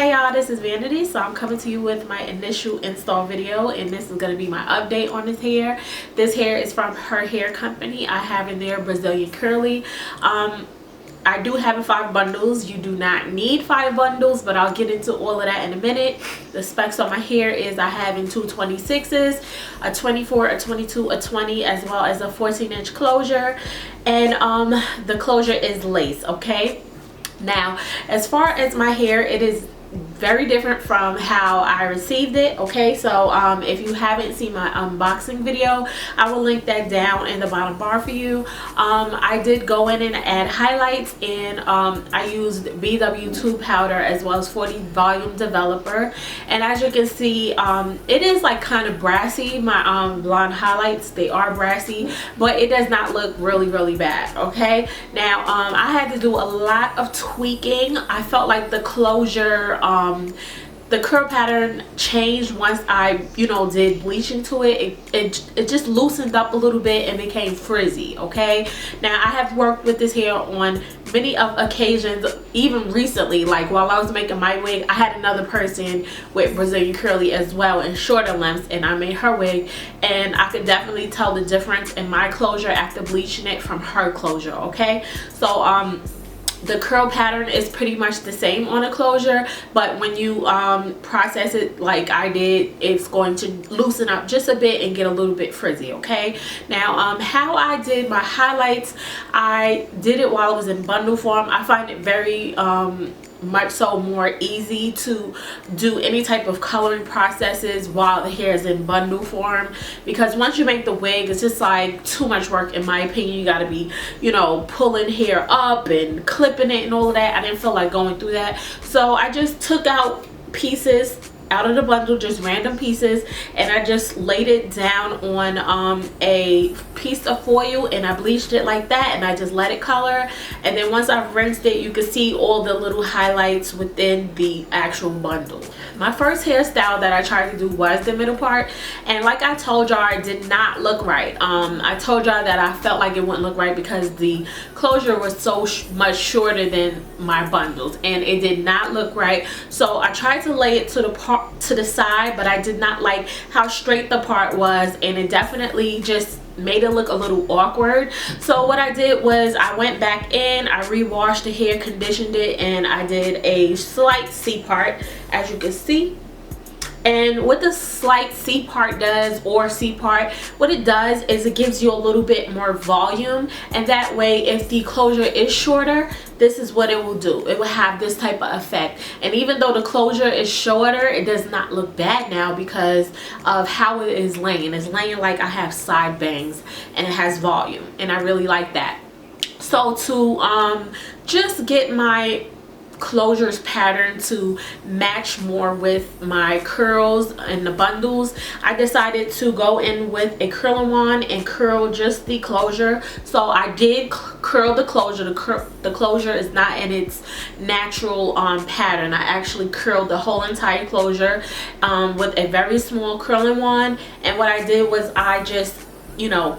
Hey y'all, this is Vanity. So I'm coming to you with my initial install video, and this is going to be my update on this hair. This hair is from her hair company. I have in there Brazilian curly. I do have 5 bundles. You do not need 5 bundles, but I'll get into all of that in a minute. The specs on my hair is I have in 2 26s, a 24, a 22, a 20, as well as a 14-inch closure, and the closure is lace. Okay, now as far as my hair, it is very different from how I received it. Okay, so if you haven't seen my unboxing video, I will link that down in the bottom bar for you. I did go in and add highlights, and I used BW2 powder as well as 40 volume developer, and as you can see, it is like kind of brassy. My blonde highlights, they are brassy, but it does not look really bad. Okay, now I had to do a lot of tweaking. I felt like the closure, the curl pattern changed once I did bleaching to it. It just loosened up a little bit and became frizzy. Okay, now I have worked with this hair on many of occasions, even recently, like while I was making my wig. I had another person with Brazilian curly as well in shorter lengths, and I made her wig, and I could definitely tell the difference in my closure after bleaching it from her closure. Okay, so the curl pattern is pretty much the same on a closure, but when you process it like I did, it's going to loosen up just a bit and get a little bit frizzy. Okay, now how I did my highlights, I did it while it was in bundle form. I find it very much so more easy to do any type of coloring processes while the hair is in bundle form, because once you make the wig, it's just like too much work in my opinion. You got to be pulling hair up and clipping it and all of that. I didn't feel like going through that, so I just took out pieces out of the bundle, just random pieces, and I just laid it down on a piece of foil, and I bleached it like that, and I just let it color. And then once I've rinsed it, you can see all the little highlights within the actual bundle. My first hairstyle that I tried to do was the middle part, and like I told y'all, it did not look right. I told y'all that I felt like it wouldn't look right because the closure was so much shorter than my bundles, and it did not look right. So I tried to lay it to the side, but I did not like how straight the part was, and it definitely just made it look a little awkward. So what I did was I went back in, I re-washed the hair, conditioned it, and I did a slight C part, as you can see. And what the slight C part does, or C part, what it does is it gives you a little bit more volume, and that way if the closure is shorter, this is what it will do. It will have this type of effect. And even though the closure is shorter, it does not look bad now because of how it is laying. It's laying like I have side bangs, and it has volume, and I really like that. So to just get my closures pattern to match more with my curls and the bundles, I decided to go in with a curling wand and curl just the closure. So I did curl the closure. The closure is not in its natural pattern. I actually curled the whole entire closure with a very small curling wand, and what I did was I just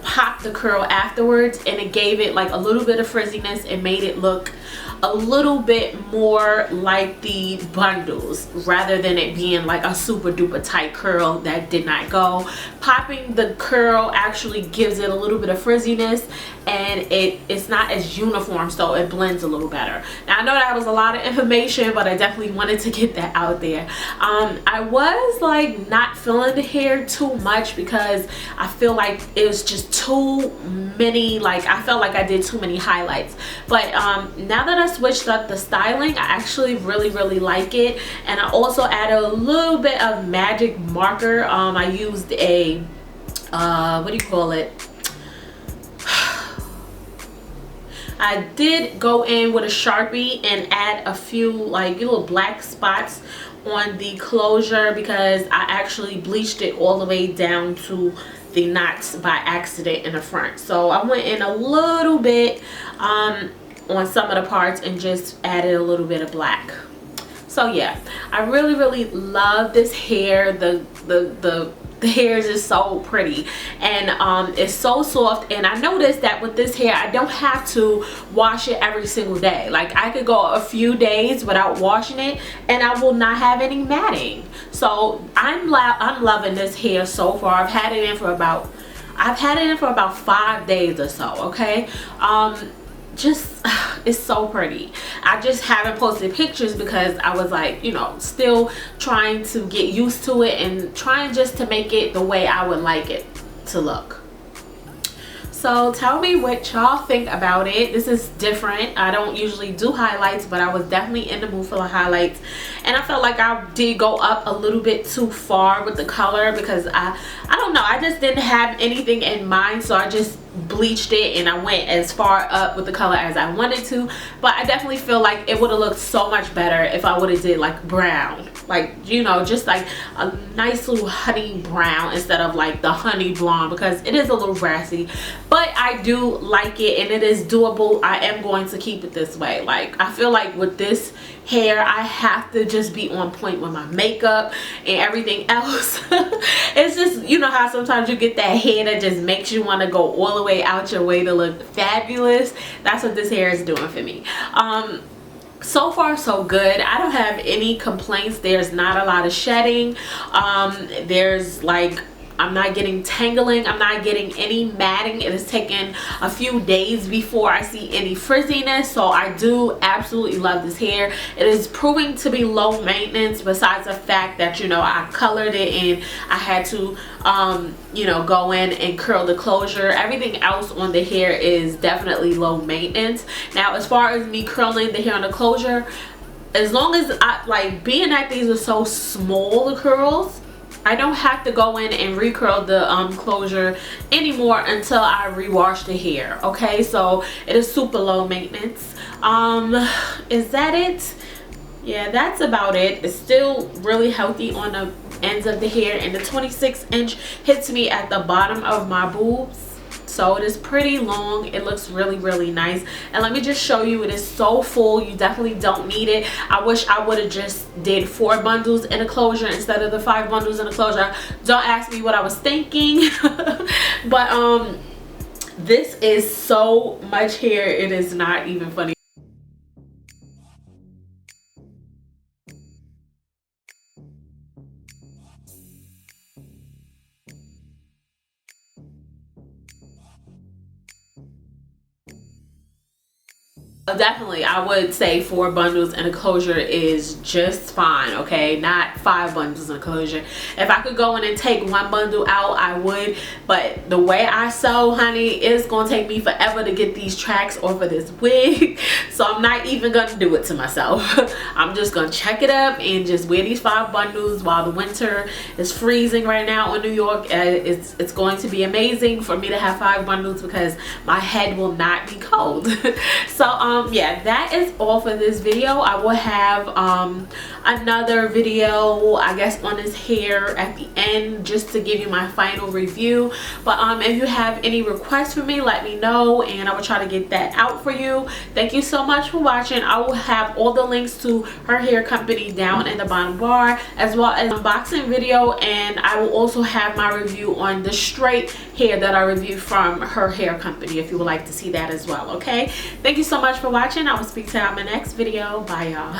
popped the curl afterwards, and it gave it like a little bit of frizziness. It made it look a little bit more like the bundles rather than it being like a super duper tight curl that did not go. Popping the curl actually gives it a little bit of frizziness, and it's not as uniform, so it blends a little better. Now I know that was a lot of information, but I definitely wanted to get that out there. I was like not feeling the hair too much because I feel like it was just too many, like I felt like I did too many highlights. But now that I switched up the styling, I actually really like it. And I also added a little bit of magic marker. I used a what do you call it, I did go in with a Sharpie and add a few like little black spots on the closure because I actually bleached it all the way down to the knots by accident in the front. So I went in a little bit on some of the parts and just added a little bit of black. So yeah, I really love this hair. The the hair is just so pretty, and it's so soft. And I noticed that with this hair, I don't have to wash it every single day. Like, I could go a few days without washing it and I will not have any matting. So I'm loving this hair so far. I've had it in for about 5 days or so. Okay, just it's so pretty. I just haven't posted pictures because I was like, you know, still trying to get used to it and trying just to make it the way I would like it to look. So tell me what y'all think about it. This is different. I don't usually do highlights, but I was definitely in the mood for the highlights, and I felt like I did go up a little bit too far with the color because I don't know, I just didn't have anything in mind, so I just bleached it and I went as far up with the color as I wanted to. But I definitely feel like it would have looked so much better if I would have did like brown, like, you know, just like a nice little honey brown instead of like the honey blonde, because it is a little brassy. But I do like it and it is doable. I am going to keep it this way. Like, I feel like with this hair, I have to just be on point with my makeup and everything else. It's just, you know how sometimes you get that hair that just makes you want to go all the way out your way to look fabulous. That's what this hair is doing for me. So far so good. I don't have any complaints. There's not a lot of shedding. There's like, I'm not getting tangling, I'm not getting any matting. It has taken a few days before I see any frizziness, so I do absolutely love this hair. It is proving to be low maintenance, besides the fact that, you know, I colored it and I had to you know, go in and curl the closure. Everything else on the hair is definitely low maintenance. Now, as far as me curling the hair on the closure, as long as I like, being that these are so small, the curls, I don't have to go in and recurl the closure anymore until I rewash the hair. Okay, so it is super low maintenance. Is that it? Yeah, that's about it. It's still really healthy on the ends of the hair, and the 26-inch hits me at the bottom of my boobs. So it is pretty long. It looks really nice. And let me just show you, it is so full. You definitely don't need it. I wish I would have just did 4 bundles in a closure instead of the 5 bundles in a closure. Don't ask me what I was thinking. But this is so much hair, it is not even funny. Definitely, I would say 4 bundles in a closure is just fine. Okay, not 5 bundles in a closure. If I could go in and take 1 bundle out, I would, but the way I sew, honey, it's gonna take me forever to get these tracks off of this wig. So I'm not even gonna do it to myself. I'm just gonna check it up and just wear these 5 bundles while the winter is freezing right now in New York. It's going to be amazing for me to have 5 bundles because my head will not be cold. So yeah, that is all for this video. I will have another video, I guess, on this hair at the end, just to give you my final review. But if you have any requests for me, let me know and I will try to get that out for you. Thank you so much for watching. I will have all the links to her hair company down in the bottom bar, as well as an unboxing video, and I will also have my review on the straight hair that I reviewed from her hair company if you would like to see that as well. Okay, thank you so much for watching. I will speak to you in my next video. Bye, y'all.